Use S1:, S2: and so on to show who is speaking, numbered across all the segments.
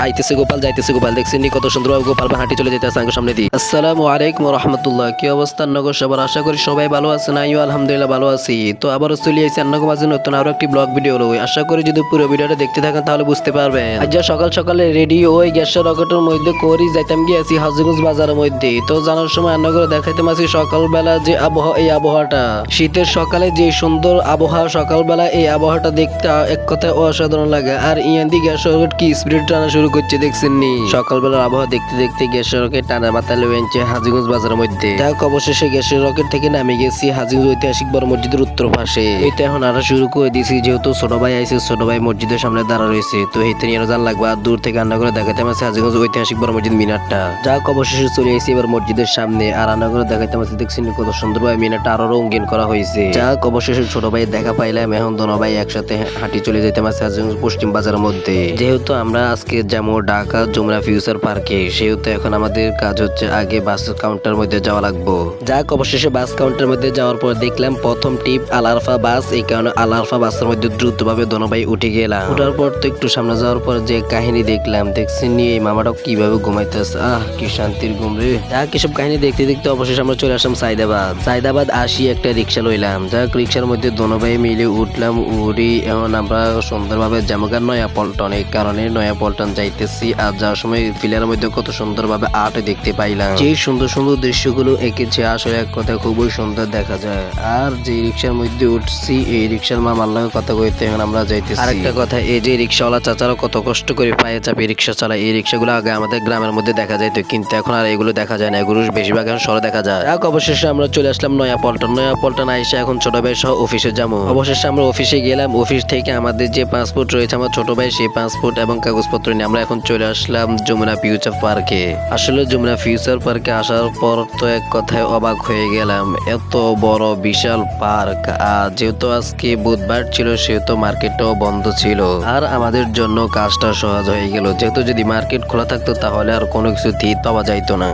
S1: আইতেছে গোপাল যাইতেছে গোপাল দেখছেন কত সুন্দর গোপাল হাঁটি চলে যেতে আছে সামনে দিয়ে। আসসালামু আলাইকুম রহমতুল্লাহ। কি অবস্থা নগর সবার, আশা করি সবাই ভালো আছেন। আমিও আলহামদুলিল্লাহ ভালো আছি। তো আবারও চলে আসছি আন্নাগো মাঝে নতুন আরো একটি ব্লগ ভিডিও লই। আশা করি যদি পুরো ভিডিওটা দেখতে থাকেন তাহলে বুঝতে পারবেন। আজ সকাল সকালে রেডি ওই গ্যাসের রকেটের মধ্যে করি যাইতাম গিয়েছি হাজিগঞ্জ বাজারের মধ্যে। তো জানার সময় আন্নাগরে দেখাইতে মাছি সকালবেলা যে আবহাওয়া, এই আবহাওয়াটা শীতের সকালে যে সুন্দর আবহাওয়া, সকালবেলা এই আবহাওয়াটা দেখতে এক কথায় অসাধারণ লাগে। আর ইয়ান্দি গ্যাসের রকেট কি স্পিড টানা শুরু করছে দেখছেন নি। সকালবেলার আবহাওয়া দেখতে দেখতে গ্যাসের রকেট টানা মাথা লেগেছে হাজিগঞ্জ বাজারের মধ্যে। যাক অবশেষে গ্যাসের রকেট থেকে নামে গেছি হাজিগঞ্জ ঐতিহাসিক বড় মসজিদের উত্তর পাশে। এইটা এখন আরো শুরু করে দিয়েছি, যেহেতু ছোট ভাই আইছে, ছোট ভাই মসজিদের সামনে দাঁড়া রয়েছে। তো এইতে নিয়ে জান লাগবে আর দূর থেকে রান্না করে দেখাতে আছে হাজিগঞ্জ ঐতিহাসিক বড় মসজিদ মিনারটা। যাক অবশেষে চলে এসেছি এবার মসজিদের সামনে আর রান্না করে দেখাতে আছে দেখছেন কত সুন্দরভাবে মিনারটা আরো রঙিন করা হয়েছে। যাক অবশেষে ছোট ভাই দেখা পাইলাম। এখন দোনো ভাই একসাথে হাঁটি চলে যেতে আছে হাজিগঞ্জ পশ্চিম বাজারের মধ্যে। যেহেতু আমরা আজকে যাবো ঢাকা যমুনা ফিউচার পার্কে, সেহেতু এখন আমাদের কাজ হচ্ছে আগে বাস কাউন্টার মধ্যে যাওয়া লাগবো। যাক অবশেষে বাস কাউন্টার মধ্যে যাওয়ার পর দেখলাম প্রথম টিপ আল আরফা বাস। এই কারণে আল আরফা বাসের মধ্যে দ্রুতভাবে দোনো ভাই উঠে গেলাম। উঠার পর তো একটু সামনে যাওয়ার পর যে কাহিনী দেখলাম, দেখছেন নি এই মামাটা কিভাবে ঘুমাইতেছে। কি শান্তির ঘুম রে। যাক এসব কাহিনী দেখতে দেখতে অবশেষে আমরা চলে আসলাম সাইদাবাদ আসি একটা রিক্সা লইলাম। যাক রিক্সার মধ্যে দোনো ভাই মিলে উঠলাম। উড়ি এখন আমরা সুন্দরভাবে জামগার নয়া পল্টন, এই কারণে নয়া পল্টন যাইতেছি। আর যাওয়ার সময় ফিলার মধ্যে কত সুন্দরভাবে আর্ট দেখতে পাইলাম। যে সুন্দর সুন্দর দৃশ্যগুলো এঁকেছে আসলে এক কথা খুবই সুন্দর দেখা যায়। আর যে রিক্সার মধ্যে উঠছি এই রিক্সার মামার লগে কথা কইতে এখন আমরা যাইতেছি। আরেকটা কথা, এই যে রিক্সাওয়ালা চাচারা কত কষ্ট করে পায়ে চাপে রিক্সা চালায়। এই রিক্সাগুলো আগে আমাদের গ্রামের মধ্যে দেখা যাইত, কিন্তু এখন আর এগুলো দেখা যায় না। এগুলো বেশিরভাগ এখন শহরে দেখা যায়। যাক অবশেষে আমরা চলে আসলাম নয়া পল্টন আইসা এখন ছোট ভাই সহ অফিসে যাবো। অবশেষে আমরা অফিসে গেলাম। অফিস থেকে আমাদের যে পাসপোর্ট রয়েছে আমার ছোট ভাই, সেই পাসপোর্ট এবং কাগজপত্র নিয়ে আমরা এখন চলে আসলাম যমুনা ফিউচার পার্কে। আসলে যমুনা ফিউচার পার্কে আসার পর তো এক কথায় অবাক হয়ে গেলাম, এত বড় বিশাল পার্ক। আর যেহেতু আজকে বুধবার ছিল সেহেতু মার্কেটটাও বন্ধ ছিল। আর আমাদের জন্য কাজটা সহজ হয়ে গেল, যেহেতু যদি মার্কেট খোলা থাকতো তাহলে আর কোনো কিছু পাওয়া যাইতো না।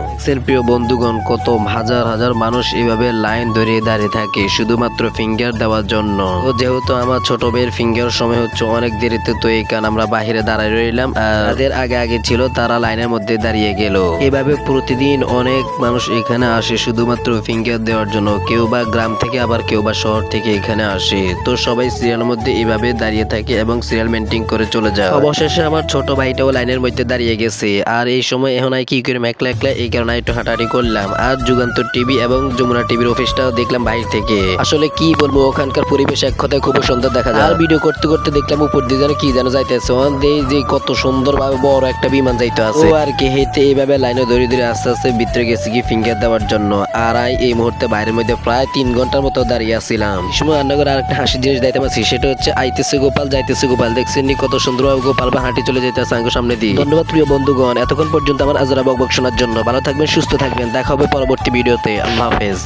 S1: প্রিয় বন্ধুগণ, কত হাজার হাজার মানুষ এভাবে লাইন ধরে দাঁড়িয়ে থাকে শুধুমাত্র ফিঙ্গার দেওয়ার জন্য। তো যেহেতু আমার ছোট ভাইয়ের ফিঙ্গার সময় হচ্ছে অনেক দেরিতে, তো এই কারণে আমরা বাহিরে দাঁড়ায় রইলাম। আর তাদের আগে ছিল তারা লাইনের মধ্যে দাঁড়িয়ে গেল। এভাবে প্রতিদিন অনেক মানুষ এখানে আসে শুধুমাত্র ফিঙ্গার দেওয়ার জন্য। কেউ বা গ্রাম থেকে আবার কেউ বা শহর থেকে এখানে আসে। তো সবাই সিরিয়ালের মধ্যে এভাবে দাঁড়িয়ে থাকে এবং সিরিয়াল মেনটেন করে চলে যায়। অবশেষে আমার ছোট ভাইটাও লাইনের মধ্যে দাঁড়িয়ে গেছে। আর এই সময় এখন কি করে একলা একলা, এই কারণে একটু হাঁটাহাঁটি করলাম। আর যুগান্তর টিভি এবং যমুনা টিভির অফিসটাও দেখলাম বাইরে থেকে। আসলে কি বলবো, ওখানকার পরিবেশ এক কথায় খুব সুন্দর দেখা যায়। আর ভিডিও করতে করতে দেখলাম উপর দিয়ে যেন কি যেন যাইতেছে, যে কত সুন্দর ভাবে বড় একটা বিমান যাইতে আছে। ও আর কি হেঁটে এইভাবে লাইনে ধরে ধরে আস্তে আস্তে ভিতরে গেছি কি ফিঙ্গার দেওয়ার জন্য। আর এই মুহূর্তে বাইরের মধ্যে প্রায় 3 ঘন্টার মতো দাঁড়িয়ে আসছিলাম। সময় রান্না করে আরেকটা হাসির জিনিস দেখতে পাচ্ছি, সেটা হচ্ছে আইতেছে গোপাল যাইতেছে গোপাল। দেখছেন নি কত সুন্দরভাবে গোপাল হাঁটি চলে যেতে আছে সামনে দিয়ে। ধন্যবাদ প্রিয় বন্ধুগণ এতক্ষণ পর্যন্ত আমার আজরা বকবক শোনার জন্য। ভালো থাকবেন, সুস্থ থাকবেন, দেখা হবে পরবর্তী ভিডিওতে। আল্লাহ হাফেজ।